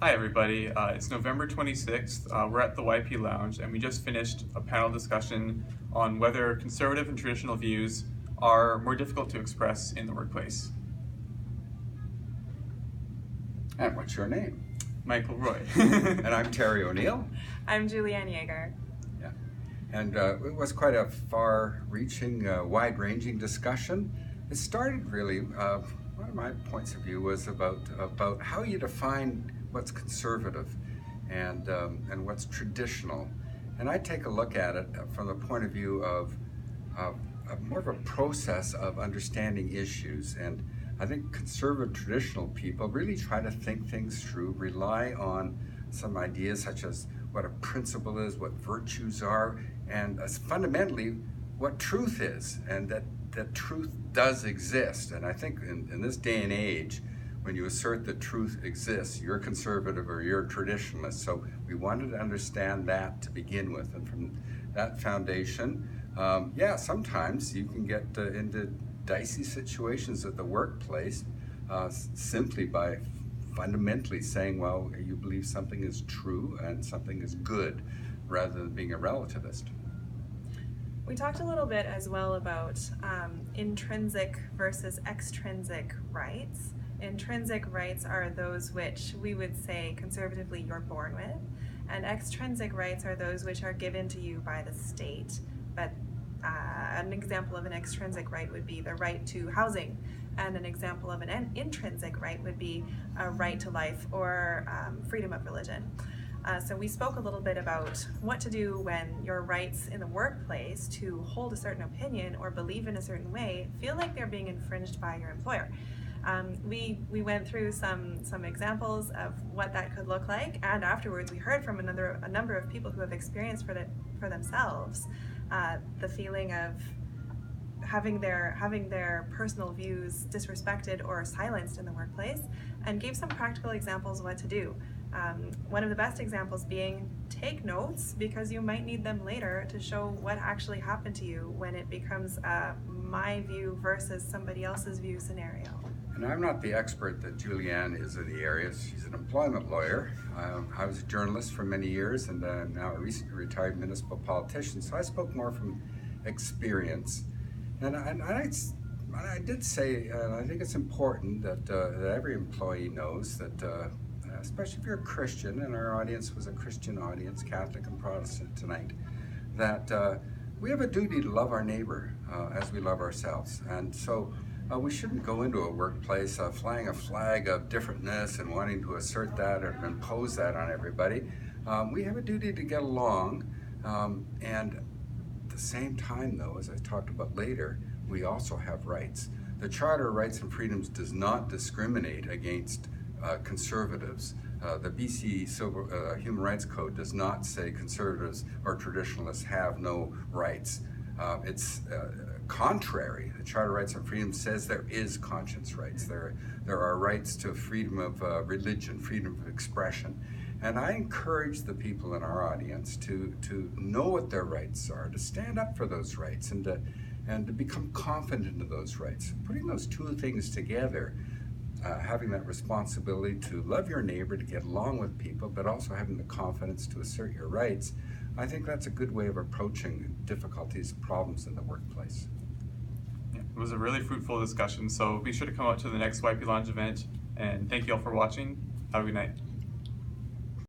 Hi everybody, it's November 26th. We're at the YP Lounge and we just finished a panel discussion on whether conservative and traditional views are more difficult to express in the workplace. And what's your name? Michael Roy. And I'm Terry O'Neill. I'm Julianne Yeager. Yeah. And it was quite a far-reaching, wide-ranging discussion. It started really, one of my points of view was about how you define what's conservative and what's traditional. And I take a look at it from the point of view of more of a process of understanding issues. And I think conservative traditional people really try to think things through, rely on some ideas such as what a principle is, what virtues are, and fundamentally what truth is, and that truth does exist. And I think in this day and age, when you assert that truth exists, you're conservative or you're traditionalist. So we wanted to understand that to begin with. And from that foundation, sometimes you can get into dicey situations at the workplace simply by fundamentally saying, well, you believe something is true and something is good, rather than being a relativist. We talked a little bit as well about intrinsic versus extrinsic rights. Intrinsic rights are those which we would say conservatively you're born with, and extrinsic rights are those which are given to you by the state. But an example of an extrinsic right would be the right to housing, and an example of an intrinsic right would be a right to life or freedom of religion. So we spoke a little bit about what to do when your rights in the workplace to hold a certain opinion or believe in a certain way feel like they're being infringed by your employer. We went through some examples of what that could look like, and afterwards we heard from a number of people who have experienced for themselves the feeling of having their personal views disrespected or silenced in the workplace, and gave some practical examples of what to do. One of the best examples being take notes, because you might need them later to show what actually happened to you when it becomes my view versus somebody else's view scenario. And I'm not the expert that Julianne is in the area. She's an employment lawyer. I was a journalist for many years, and now a recently retired municipal politician, so I spoke more from experience. And I did say, and I think it's important that every employee knows that, especially if you're a Christian, and our audience was a Christian audience, Catholic and Protestant tonight, that we have a duty to love our neighbor as we love ourselves. And so we shouldn't go into a workplace flying a flag of differentness and wanting to assert that or impose that on everybody. We have a duty to get along, and at the same time, though, as I talked about later, we also have rights. The Charter of Rights and Freedoms does not discriminate against conservatives. The BC Human Rights Code does not say conservatives or traditionalists have no rights. It's contrary. The Charter of Rights and Freedoms says there is conscience rights. There are rights to freedom of religion, freedom of expression. And I encourage the people in our audience to know what their rights are, to stand up for those rights, and to become confident in those rights. Putting those two things together, having that responsibility to love your neighbor, to get along with people, but also having the confidence to assert your rights, I think that's a good way of approaching difficulties, problems in the workplace. Yeah, it was a really fruitful discussion, so be sure to come out to the next YP Lounge event, and thank you all for watching. Have a good night.